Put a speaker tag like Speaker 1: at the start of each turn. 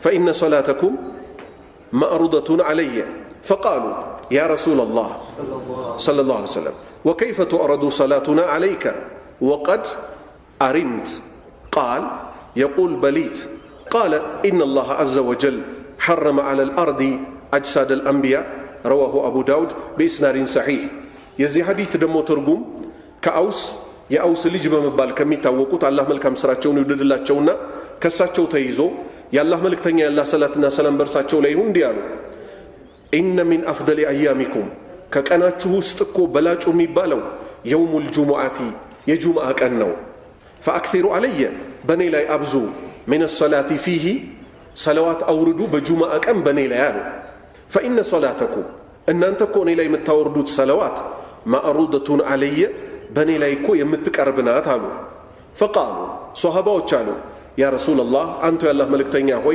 Speaker 1: فإن صلاتكم معروضة علي فقالوا يا رسول الله صلى الله عليه وسلم وكيف تعرض صلاتنا عليك وقد أرمت قال يقول بليت قال إن الله عز وجل حرم على الأرض أجساد الأنبياء رواه أبو داود بإسناد صحيح يزي حديث دمو ترجم كأوس የአውስ ልጅ በመባል ከሚታወቁት አላህ መልካም ስራቸውን ይወደድላቸውና ከሳቸው ተይዞ የአላህ መልእክተኛ ያላህ ሰላትና ሰላም በርሳቸው ላይ ይሁን እንዲያሉ ኢነ ሚን አፍደሊ አያሚኩም ከቀናችሁ ውስጥ እኮ በላጩ የሚባለው የውሙል ጁሙዓቲ የጁምዓ ቀን ነው ፈአክሲሩ አለየ በኔ ላይ አብዙ ሚን ሰላቲ ፊሂ ሰለዋት አውርዱ በጁምዓ ቀን በኔ ላይ አሉ ፈኢነ ሰላተኩም እናንተ እኮ እኔ ላይ የምታወርዱት ሰለዋት ማዕሩደቱን አለየ በኔ ላይ እኮ የምትቀርብ ናት አሉ ፈቃሉ ሷሃባዎች አሉ ያ ረሱላላህ አንተ ያላህ መልእክተኛ ሆይ